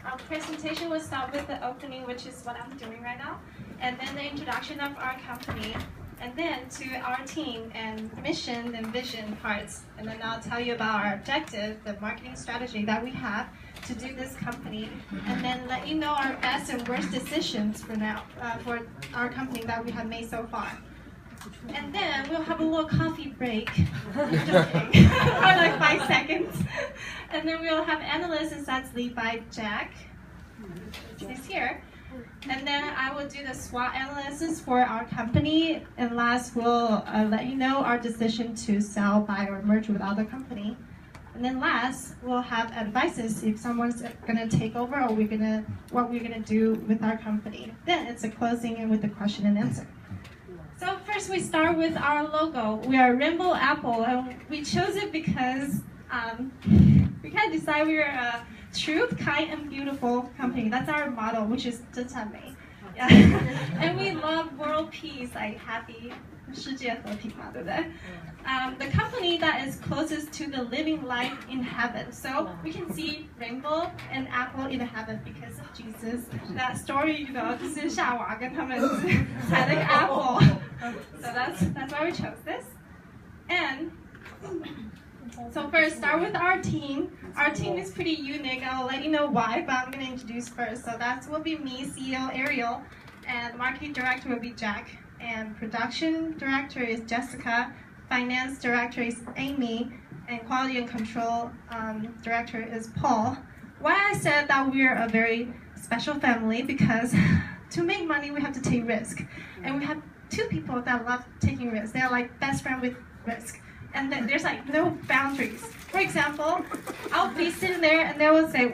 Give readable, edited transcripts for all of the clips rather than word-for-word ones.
Our presentation will start with the opening, which is what I'm doing right now, and then the introduction of our company, and then to our team and mission and vision parts. And then I'll tell you about our objective, the marketing strategy that we have to do this company, and then let you know our best and worst decisions for now, for our company that we have made so far. And then we'll have a little coffee break, joking, for like 5 seconds. And then we'll have analysis that's led by Jack. He's here. And then I will do the SWOT analysis for our company. And last, we'll let you know our decision to sell, buy, or merge with other company. And then last, we'll have advices if someone's gonna take over or what we're gonna do with our company. Then it's a closing and with the question and answer. So first we start with our logo. We are Rainbow Apple, and we chose it because we kind of decided we are a truth, kind, and beautiful company. That's our motto, which is 真善美. Yeah. And we love world peace, like happy, 世界和平嘛，对不对? The company that is closest to the living life in heaven. So we can see rainbow and apple in heaven because of Jesus. That story, you know, 就是夏娃跟他们采了个 apple. So that's why we chose this. And so first, start with our team. Our team is pretty unique. I'll let you know why, but I'm going to introduce first. So that will be me, CEO Ariel, and marketing director will be Jack, and production director is Jessica, finance director is Amy, and quality and control director is Paul. Why I said that we're a very special family, because to make money we have to take risk, and we have 2 people that love taking risks. They're like best friend with risk. And then there's like no boundaries. For example, I'll be sitting there and they will say,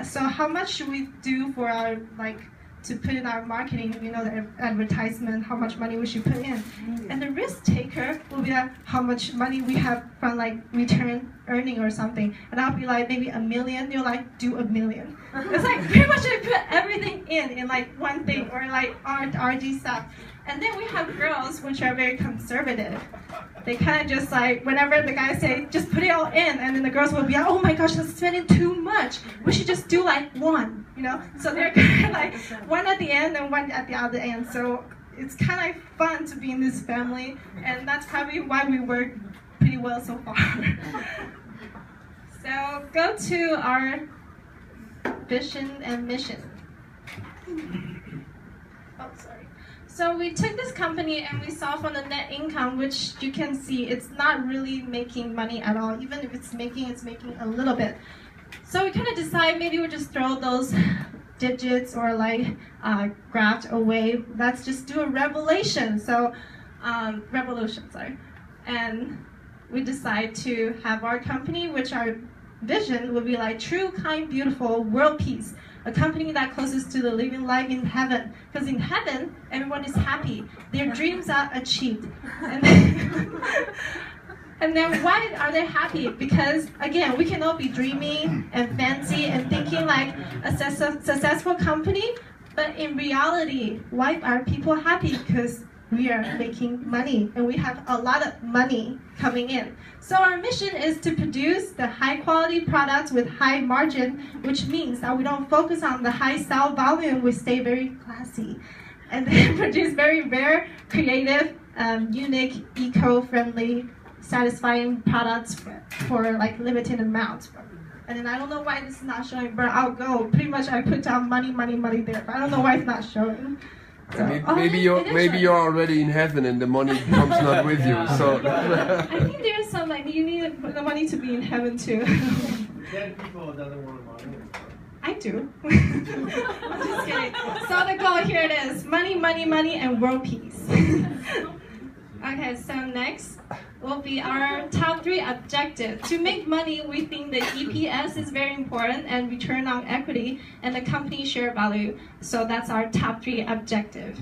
so how much should we do for our, like, to put in our marketing, you know, the advertisement, how much money we should put in. And the risk taker will be like, how much money we have from like return earning or something. And I'll be like, maybe 1 million, you're like, do 1 million. It's like pretty much I put everything in like one thing, or like RG stuff. And then we have girls which are very conservative. They kind of just like, whenever the guys say, just put it all in, and then the girls will be like, oh my gosh, that's spending too much. We should just do like 1, you know? So they're kind of like 1 at the end and 1 at the other end. So it's kind of fun to be in this family, and that's probably why we work pretty well so far. So go to our vision and mission. Oh, sorry. So we took this company and we saw from the net income, which you can see it's not really making money at all. Even if it's making a little bit. So we kind of decided maybe we'll just throw those digits or like graph away. Let's just do a revolution. So revolution, sorry. And we decide to have our company, which our vision would be like true, kind, beautiful, world peace. A company that closest to the living life in heaven. Because in heaven, everyone is happy. Their dreams are achieved. And then why are they happy? Because, again, we can all be dreaming and fancy and thinking like a successful company. But in reality, why are people happy? Because we are making money, and we have a lot of money coming in. So our mission is to produce the high quality products with high margin, which means that we don't focus on the high sale volume, we stay very classy. And then produce very rare, creative, unique, eco-friendly, satisfying products for like limited amounts. And then I don't know why this is not showing, but I'll go. Pretty much I put down money there, but I don't know why it's not showing. So, maybe you're already in heaven and the money comes not with you. So I think there's some like you need the money to be in heaven too. Dead people doesn't want money. I do. I'm just kidding. So the goal here it is: money, money, money, and world peace. Okay, so next will be our top 3 objectives. To make money, we think the EPS is very important, and return on equity, and the company share value. So that's our top 3 objective.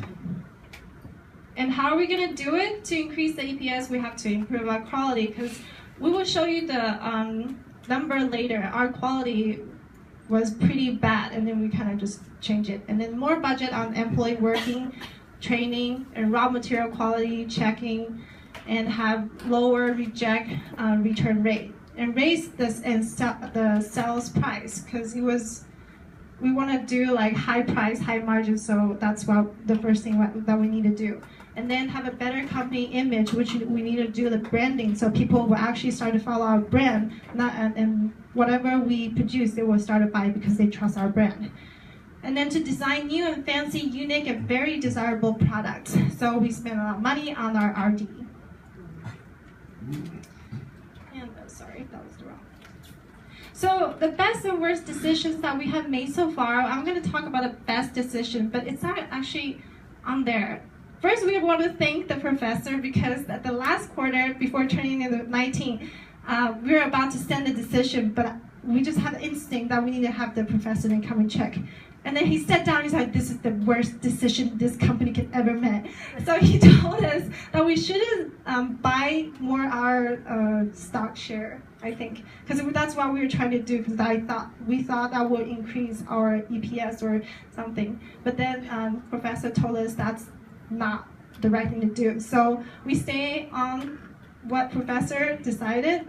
And how are we going to do it? To increase the EPS, we have to improve our quality, because we will show you the number later. Our quality was pretty bad, and then we kind of just change it. And then more budget on employee working, training, and raw material quality checking, and have lower reject return rate, and raise this and the sales price, because it was we want to do like high price, high margin. So that's what the first thing that we need to do. And then have a better company image, which we need to do the branding, so people will actually start to follow our brand, and whatever we produce, they will start to buy because they trust our brand. And then to design new and fancy, unique, and very desirable products. So we spend a lot of money on our R&D. And sorry, that was the wrong. So the best and worst decisions that we have made so far, I'm going to talk about the best decision, but it's not actually on there. First, we want to thank the professor because at the last quarter, before turning into 19, we were about to send a decision, but we just had the instinct that we need to have the professor then come and check. And then he sat down, he's like, this is the worst decision this company could ever make. So he told us that we shouldn't buy more our stock share, I think. Because that's what we were trying to do, because we thought that would increase our EPS or something. But then professor told us that's not the right thing to do. So we stay on what professor decided.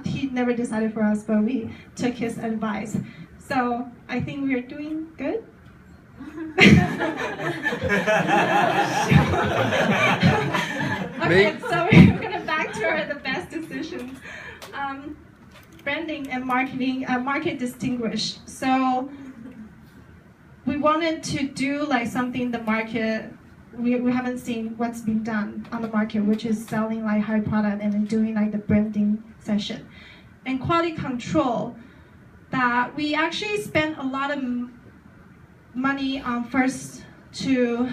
He never decided for us, but we took his advice. So I think we are doing good. Okay, so we're gonna back to the best decisions. Branding and marketing, market distinguish. So we wanted to do like something in the market. We haven't seen what's been done on the market, which is selling like high product and then doing like the branding session. And quality control, that we actually spent a lot of money on first to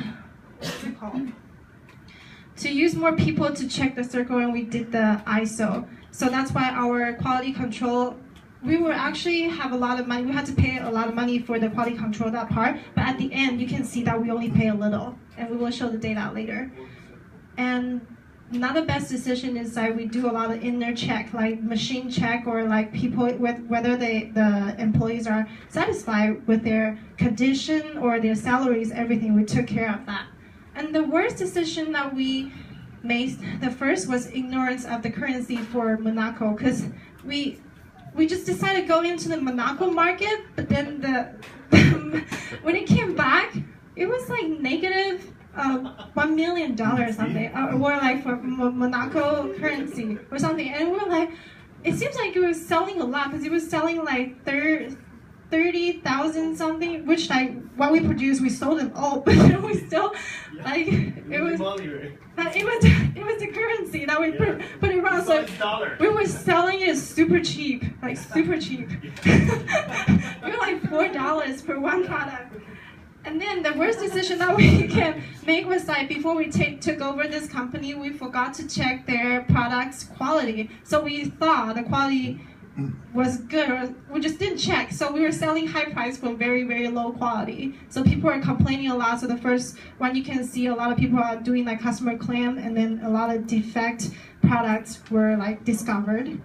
use more people to check the circle, and we did the ISO. So that's why our quality control, we will actually have a lot of money. We had to pay a lot of money for the quality control, that part. But at the end, you can see that we only pay a little, and we will show the data later. And another best decision is that we do a lot of inner check, like machine check, or like people whether the employees are satisfied with their condition or their salaries, everything. We took care of that. And the worst decision that we made, the first, was ignorance of the currency for Monaco, because we just decided to go into the Monaco market, but then when it came back, it was like negative $1 million or something, or like for Monaco currency or something. And we were like, it seems like it was selling a lot, because it was selling like 30,000 something, which like what we produced, we sold them all, but then we still like it was the currency that we put it wrong. So we were selling it super cheap, like super cheap. We were like $4 for one product. And then the worst decision that we can make was like, before we took over this company, we forgot to check their product's quality. So we thought the quality was good, or we just didn't check. So we were selling high price for very, very low quality. So people are complaining a lot. So the first one, you can see a lot of people are doing like customer claim, and then a lot of defect products were like discovered.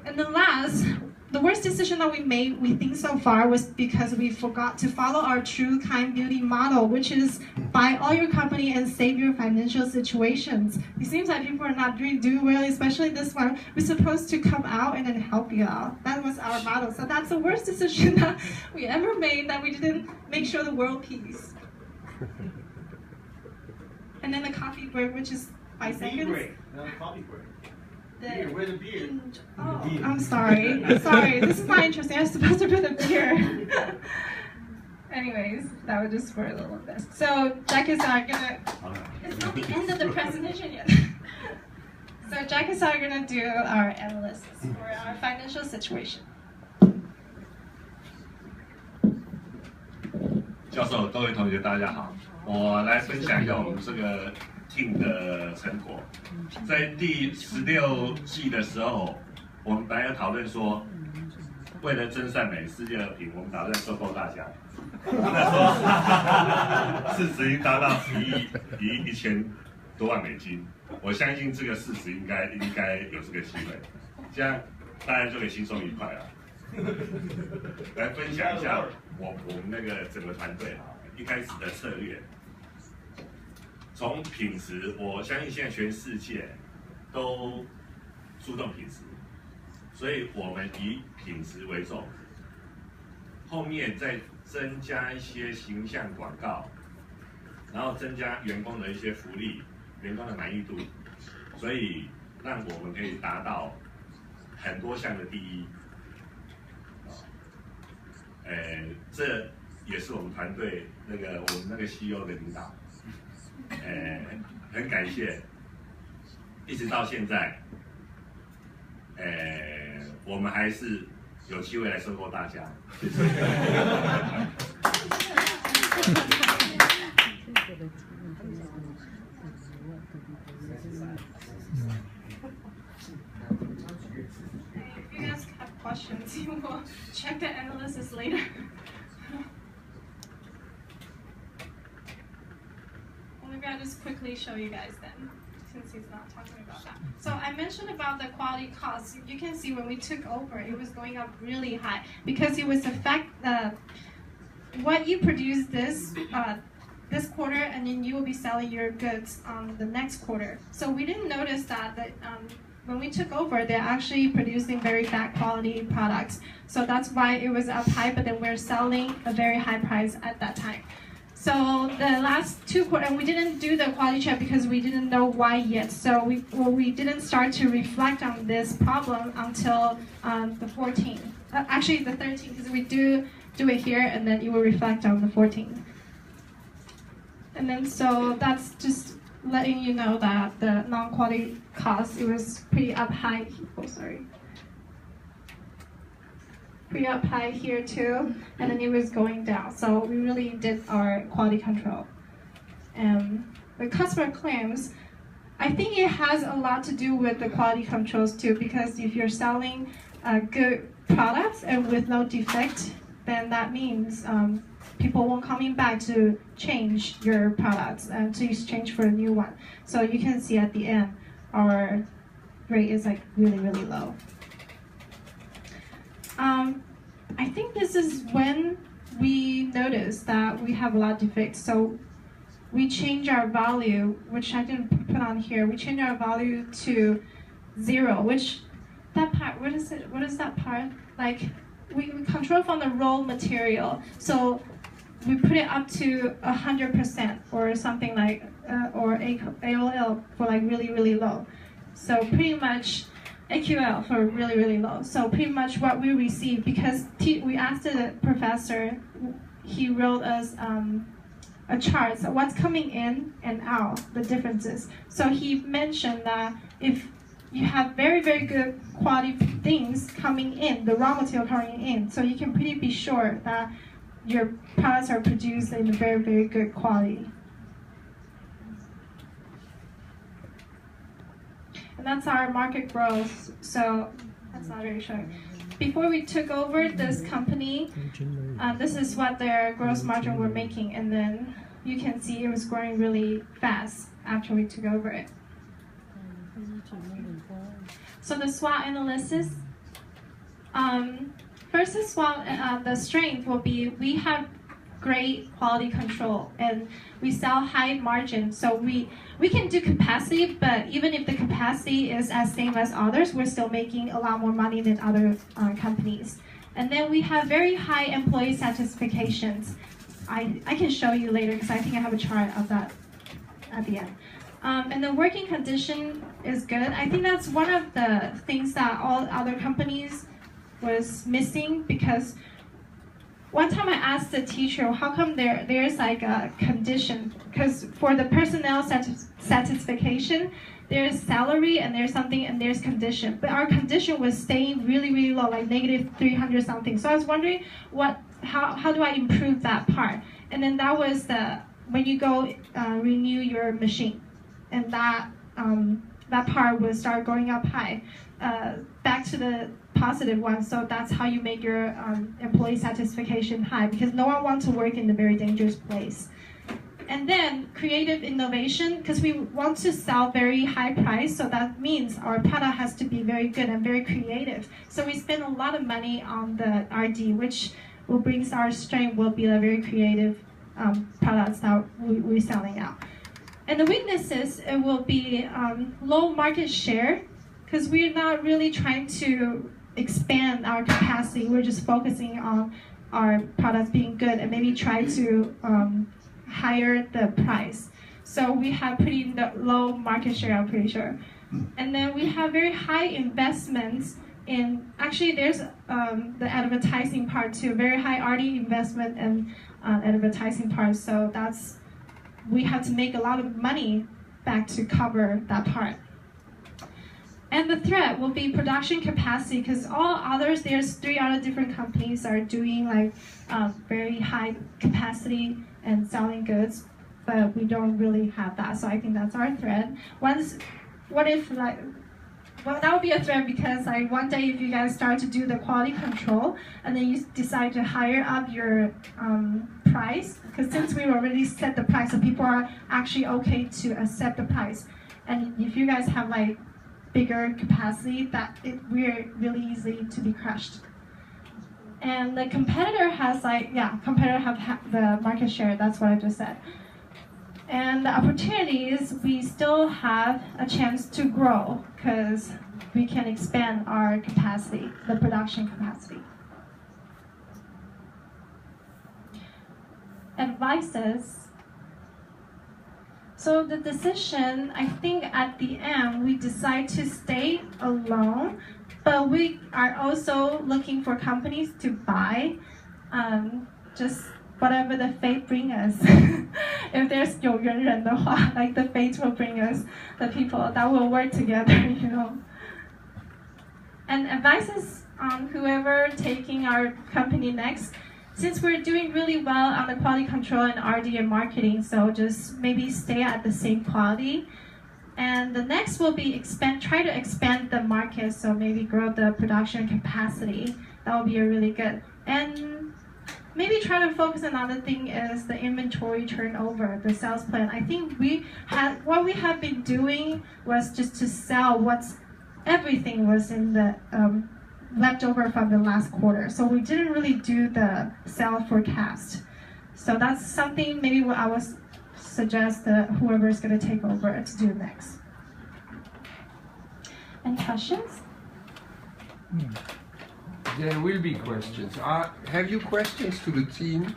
And then last, the worst decision that we made, we think so far, was because we forgot to follow our true kind beauty model, which is buy all your company and save your financial situations. It seems like people are not doing well, especially this one. We're supposed to come out and then help you out. That was our model. So that's the worst decision that we ever made, that we didn't make sure the world peace. And then the coffee break, which is 5 seconds. Break, not a coffee break. Where's the beer? Oh, I'm sorry. Sorry, this is not interesting. I'm supposed to put the beer. Anyways, that was just for a little bit. So Jack is gonna. It's not the end of the presentation yet. So Jack is gonna do our analysis for our financial situation. 教授，各位同学，大家好。我来分享一下我们这个 team 的成果。在第16季的时候，我们本来有讨论说，为了真善美世界和平，我们打算收购大家。那时候市值已经达到1亿1000多万美金，我相信这个市值应该有这个机会，这样大家就可以轻松愉快了。来分享一下我们那个整个团队一开始的策略。从品质，我相信现在全世界都注重品质，所以我们以品质为重。后面再增加一些形象广告，然后增加员工的一些福利、员工的满意度，所以让我们可以达到很多项的第一。这也是我们团队我们那个 CEO 的领导，很感谢，一直到现在，我们还是有机会来收购大家。谢谢。If you guys have questions, you will check the analysis later. Well, maybe I'll just quickly show you guys then, since he's not talking about that. So I mentioned about the quality costs. You can see when we took over, it was going up really high because it was what you produce this quarter, and then you will be selling your goods on the next quarter. So we didn't notice that when we took over, they're actually producing very bad quality products. So that's why it was up high, but then we're selling a very high price at that time. So the last 2 quarters, and we didn't do the quality check because we didn't know why yet. So we didn't start to reflect on this problem until the 14th. Actually, the 13th, because we do it here, and then you will reflect on the 14th. And then so that's just letting you know that the non-quality cost, it was pretty up high. Oh, sorry. Pretty up high here too, and then it was going down. So we really did our quality control. The customer claims, I think it has a lot to do with the quality controls too, because if you're selling good products and with no defect, then that means people won't coming back to change your products and to exchange for a new one. So you can see at the end, our rate is like really, really low. I think this is when we noticed that we have a lot of defects. So we change our value, which I didn't put on here. We change our value to 0, which that part, what is it? What is that part? Like we control from the raw material. So we put it up to 100% or something like, or AOL for like really, really low. So pretty much AQL for really, really low. So pretty much what we receive, because we asked the professor, he wrote us a chart, so what's coming in and out, the differences. So he mentioned that if you have very, very good quality things coming in, the raw material coming in, so you can pretty be sure that your products are produced in a very, very good quality. And that's our market growth, so that's not very sure. Before we took over this company, this is what their gross margin were making, and then you can see it was growing really fast after we took over it. So the SWOT analysis, first the SWOT, the strength will be we have great quality control and we sell high margin. So we can do capacity, but even if the capacity is as same as others, we're still making a lot more money than other companies. And then we have very high employee satisfactions. I can show you later because I think I have a chart of that at the end. And the working condition is good. I think that's one of the things that all other companies was missing, because one time I asked the teacher, how come there's like a condition? Because for the personnel satisfaction, there's salary and there's something and there's condition. But our condition was staying really, really low, like -300 something. So I was wondering how do I improve that part? And then that was when you go renew your machine, and that part will start going up high. Back to the positive one, so that's how you make your employee satisfaction high, because no one wants to work in a very dangerous place. And then creative innovation, because we want to sell very high price, so that means our product has to be very good and very creative. So we spend a lot of money on the R&D, which will brings our strength will be the very creative products that we're selling out. And the weaknesses, it will be low market share, because we're not really trying to expand our capacity. We're just focusing on our products being good and maybe try to higher the price. So we have pretty low market share, I'm pretty sure. And then we have very high investments in, actually there's the advertising part too, very high R&D investment and advertising part. So we have to make a lot of money back to cover that part. And the threat will be production capacity, because all others, there's 3 other different companies are doing like very high capacity and selling goods, but we don't really have that. So I think that's our threat. That would be a threat, because like one day if you guys start to do the quality control and then you decide to higher up your price, because since we already set the price, so people are actually okay to accept the price. And if you guys have like bigger capacity, we're really easy to be crushed. And the competitor has competitor have the market share, that's what I just said. And the opportunities, we still have a chance to grow because we can expand our capacity, the production capacity. Advices. So the decision, I think at the end, we decide to stay alone, but we are also looking for companies to buy, just whatever the fate bring us. If there's 有缘人的话, like the fate will bring us the people that will work together, you know. And advices on whoever taking our company next. Since we're doing really well on the quality control and R&D and marketing, so just maybe stay at the same quality. And the next will be try to expand the market, so maybe grow the production capacity. That will be a really good. And maybe try to focus on another thing is the inventory turnover, the sales plan. I think what we have been doing was just to sell everything was in the leftover from the last quarter. So we didn't really do the sales forecast. So that's something maybe what I would suggest that whoever is going to take over to do next. Any questions? There will be questions. Have you questions to the team?